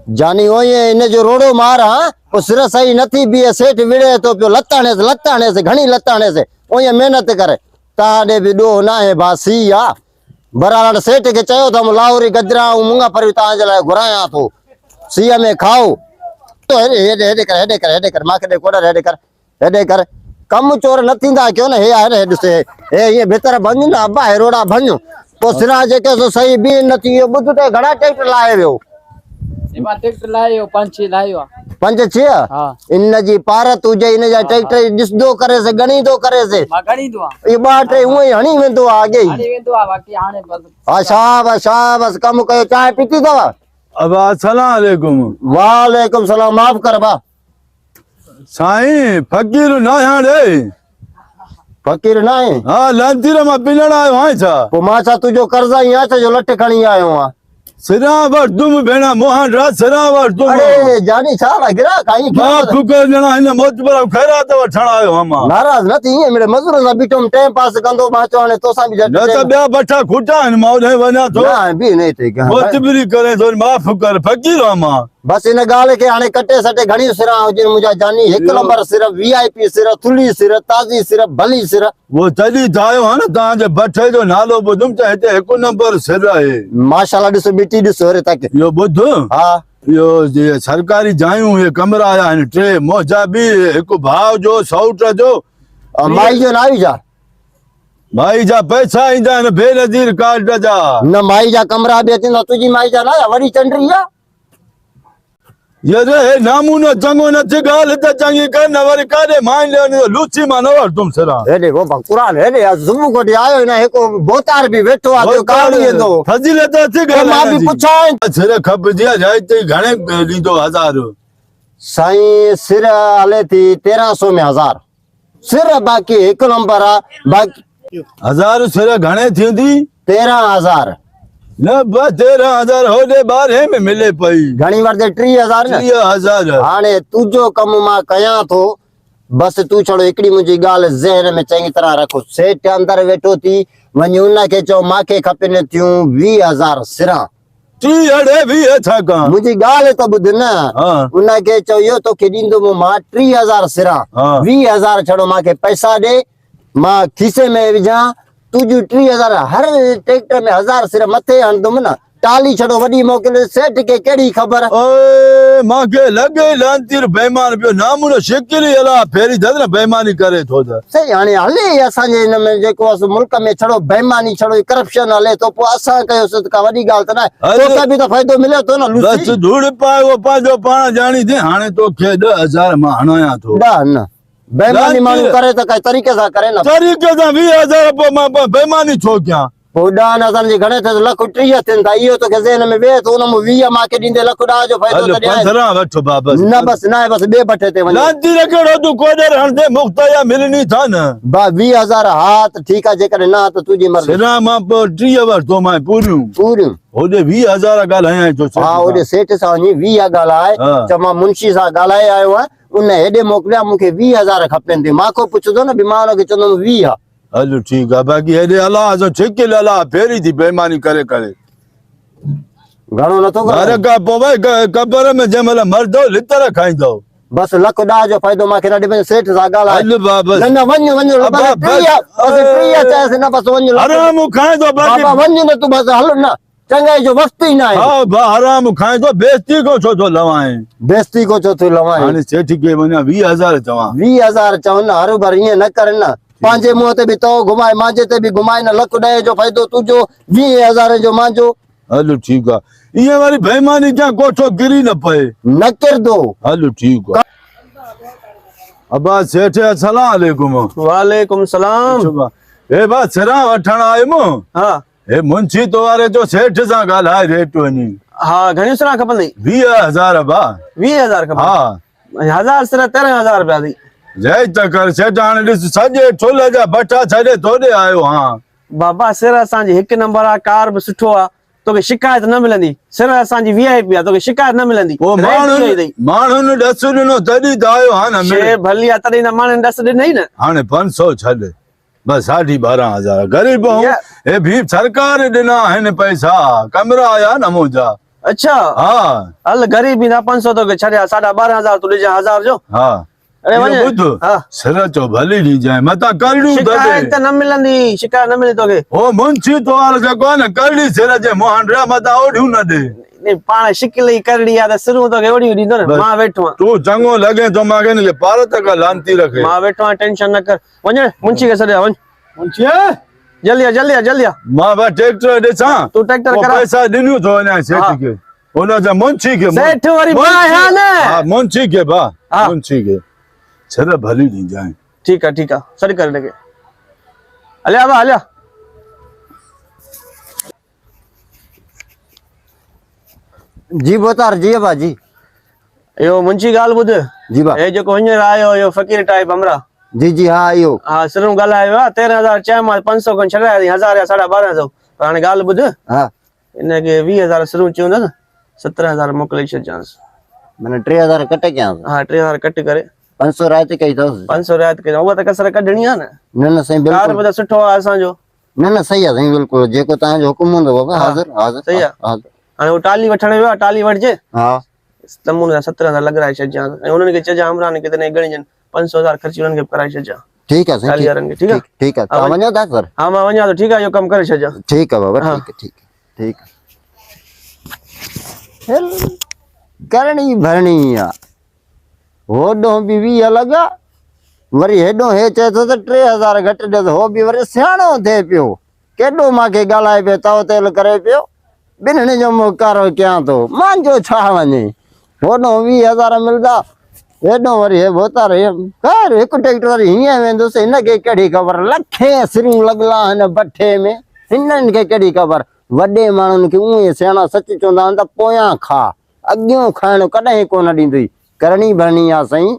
जानी हो ये इन जो रोड़ो मार हां वो सिर सही नथी बीए सेठ विड़े तो पियो लताणे से घणी लताणे से ओ ये मेहनत करे ताडे भी डो ना है बासी या बराड़ सेठ के चयो त लाहौरी गजरा मुंगा पर ता जला घुराया तो सीया में खाओ तो हेडे कर माके दे कोडर हेडे कर कम चोर न थींदा क्यों न हे आहे ॾिसे हे ये भीतर भंज ना अब्बा हेरोड़ा भंज तो सिरा जेके सो सही बी न थी बुध ते घड़ा ट्रैक्टर लाए वियो एमा ट्रैक्टर लायो 5-6 लायो 5-6 हां इन जी पार तुजे इन जा ट्रैक्टर दिसदो करे से गणी दो करे से मा गणी दो ये बाटे उई हणी वेंदो आगे हणी वेंदो आ बाकी हाने बस शाबाश कम कयो चाय पीती दवा अब अस्सलाम वालेकुम। वालेकुम सलाम माफ कर बा साईं फकीर ना हाणे फकीर ना है हां लंतीर में पिलण आयो हां छा पो मा छा तुजो कर्जा या छा जो लट खणी आयो आ सिरावर तुम भेणा मोहन रा सिरावर तुम अरे जानी छा गिरा काई बा फुकर जना इन मोत पर खैरात वठण आयो हमा नाराज न थी ये मेरे मजूर सा बीटम टाइम पास कंदो मा चोने तो सा भी न त बया बठा खुटा इन मौले वना तो ना भी नहीं थे मोत बिरी करे तो माफ कर फकीर हमा बस इन गाल के हाने कटे सटे घणी सिरा जिन मुजा जानी एक नंबर सिर्फ वीआईपी सिर्फ थुली सिर्फ ताजी सिर्फ भली सिर्फ वो तडी थायो हन ता जे बठे जो नालो बुधम त हेते एक नंबर सिर है माशाल्लाह दिसो बेटी दिसो रे तक यो बुध हां यो जे सरकारी जायूं ये कमरा आया इन ट्रे मोजा भी एक भाव जो सौट जो माई जो ना आई जा भाई जा पैसा इंदा न बेनजीर कार्ड जा न माई जा कमरा भी अतिन तुजी माई जा ना वड़ी चंडरी या ये रे नामूनो चंगो न थे गाल त चंगी कर न वरी काडे मान ले लूची मानवर तुम सरा हे देखो कुरान हे या जुमु को आयो ना एको बोतार भी बैठो आ जो काडी दो फजीलत थे तो मां भी पूछा सिर खप दिया जाए ते घणे लीदो 1000 साईं सिर हले थी 1300 में 1000 सिर बाकी एक नंबर आ बाकी 1000 सिर घणे थींदी 13000 न बस 13000 होदे 12 में मिले पई घणी बार दे 3000 न 3000 हाने तुजो कम मा कया तो बस तू छड़ो एकड़ी मुजी गाल ज़हन में चंगी तरह रखो सेठ अंदर वेठो थी वनी उन के चो माके खपने थियूं 20000 सिरा 30 अड़े भी था का मुजी गाल तो बुध न उन के चो यो तो के दींदो मा 3000 सिरा 20000 छड़ो माके पैसा दे मा खीसे में विजा तुजू 3000 हर ट्रैक्टर में 1000 सिर्फ मथे हणदुम न टाली छड़ो वडी मोकल सेठ के केड़ी खबर ओए मां के लगे लांतीर बेईमान पियो नामुनो शिकिली अला फेरी ददन बेईमानी करे थो द सही हाने हले असा जे इन में जेको अस मुल्क में छड़ो बेईमानी छड़ो करप्शन हले तो पो असा कयो सत का वडी गाल त ना तो का भी तो फायदो मिले तो ना बस धूड़ पाए वो पाजो पाण जानी दे हाने तो के 10000 मा हणाया तो डा न बेईमानी मानु करे तो कई तरीके सा करे ना तरीके सा 20000 पो मा बेईमानी छो क्या पोडा न सन जे घणे थे लख 30 थिन ता इयो तो के ज़हन में वे तो उन 20 मा के दींदे लख डा जो फायदो त 15 वठो बाबा न बस ना बस बे बठे ते वने लांती रखड़ो तू कोडर हणदे मुक्तया मिलनी था न बा 20000 हाथ ठीक है जेकर ना तो तुजी मर्जी सिरा मा 30 वठो मा पूरी ओदे 20000 गाल है जो हां ओदे सेठ सा नी 20 गाल आए चमा मुंशी सा गालाए आयो है उन हेडे मोकलिया मुके 20000 खपन थी माको पुछदो न बीमारो के चंदो 20 हलो ठीक है बाकी हेडे अला जो ठीक अला फेरी थी बेईमानी करे घणो न तो अरे का पोवे कबर में जमला मरदो लितर खाइदो बस लख डा जो फायदो माके ना दे सेठ सा गाल आए हल बाबा न वन बस प्रिया चाहे न बस वन हराम खाइदो बाकी बाबा वन न तू बस हल ना चंगाई जो वक्त ही ना है हां बा हराम खाइदो बेइज्जती को छो तो लवाए बेइज्जती को छो तो लवाए हाने सेठ के मने 20000 चवा 20000 चवन हर बार ये न करना पांजे मुंह ते भी तो घुमाए मांजे ते भी घुमाए न लख डे जो फायदो तुजो 20000 जो मांजो हलो ठीक है ये वाली बेईमानी क्या कोठो गिरी न पए न कर दो हलो ठीक है अब्बा सेठ अस्सलाम वालेकुम वालेकुम सलाम ए बा सरा वठण आयो मो हां ए मुंशी तो वारे जो सेठ सा गालाए रेट वनी हां घणी सरा खपंदी 20000 बा 20000 खपंदी हां 1000 सरा 13000 रुपया दी जय तकर सेठ हाणे ॾिस सॼे ठुल जा बटा छॾे थोड़े आयो हां बाबा सिर असांजी हिक नंबर आ कार भी सुठो आ तोके शिकायत न मिलंदी सिर असांजी वीआईपी आ तोके शिकायत न मिलंदी ओ माण्हुनि ॾस ॾिनो तॾहिं त आयो हा न शे भली आ तॾहिं न माण्हुनि ॾस ॾिनई न हाणे 500 छॾ बस 12500 गरीब हूं ए भी सरकार ॾिना आहिनि पैसा कमरा आया न मुंहिंजा अच्छा हाँ हल ग़रीबी ना 500 तो के छड़िया 12,500 तू ॾिजां 1000 जो हाँ अरे वञ ॿुध हाँ सिर चो भली ॾी जाए मता करड़ू शिकायत दे त न मिलंदी शिकायत न मिली तोखे ओ मुंशी तो वाल जेको आहे न करड़ी सिर जे मोहन रे मता ओढ़ियूं न दे नहीं पाण शिकिल ई करड़ी आ त सिरूं तोखे ओड़ी ॾींदो न मां वेठो आं तू चङो लगे तो मां के पार तक लांती रखे मां वेठो आं टेंशन न कर वञ मुंशी खे सॾिया वञ मुंशी जल्दी आ मां बा ट्रैक्टर ॾिसां तू ट्रैक्टर वो करा पैसा ॾिनूं थो वञा हाँ। सेठ खे हुन जा मुंशी खे सेठ वरी बा है न हाँ मुंशी के बा हाँ। मुंशी के सिर भली ॾी जाए ठीक है सॾ कर लगे हलिया बा हलिया जी बोतार जी बा जी यो मुंशी ॻाल्हि ॿुध जी बा हे जेको हींअर आयो यो फ़कीर टाइप हमरा जी जी हाँ इहो हा सिरूं ॻाल्हायो आहे 13,000 चयो मां 500 खनि छॾाया 1000 या 1250 पर हाणे ॻाल्हि ॿुध हाँ हिनखे 20,000 सिरूं चयूं था न 17,000 मोकिले छॾिजांसि मैंने 3000 कटे क्या हा 3,000 कट करे 500 रायते कई थो 500 रियायत कजां उहा त कसर कढणी आहे न न सही कार बिल्कुल बि त सुठो आहे असांजो न सही आहे साईं बिल्कुल जेको तव्हांजो हुकुम हूंदो बाबा हाज़िर हाज़िर सही आहे। हाज़िर हाणे उहो टाली वठण वियो आहे टाली वठिजे हा तमून जा 17,000 लॻाए छॾिजांइ ऐं उन्हनि खे चइजां अमरान खे तने ॻणिजनि 500,000 ख़र्ची उन्हनि खे बि कराए छॾिजां ठीक है टाली साईं वारनि खे ठीकु आहे ठीक है तव्हां वञो था सर हा मां वञा थो ठीकु आहे इहो कमु करे छॾिजां ठीक है बाबा हाँ। ठीक है हेल करणी भरणी आ होॾो बि 20 लॻा वरी हेॾो हे चए थो त 3000 घटि ॾे हो बि वरी सियाणो थिए पियो केॾो मूंखे ॻाल्हाए पियो तव तेल करे पियो ॿिन्हिनि जो मुकारो कयां थो मुंहिंजो छा वञे होॾो 20,000 मिलंदा हेॾो वरी हे बोतार खैर हिकु ट्रैक्टर वरी हीअं वेंदुसि हिनखे कहिड़ी ख़बर लखे सिरूं लॻला हिन भठे में हिननि खे कहिड़ी ख़बर वॾे माण्हुनि खे उहे सियाणा सच चवंदा आहिनि त पोयां खा अॻियों खाइणु कॾहिं कोन ॾींदुई करणी भरणी आहे साईं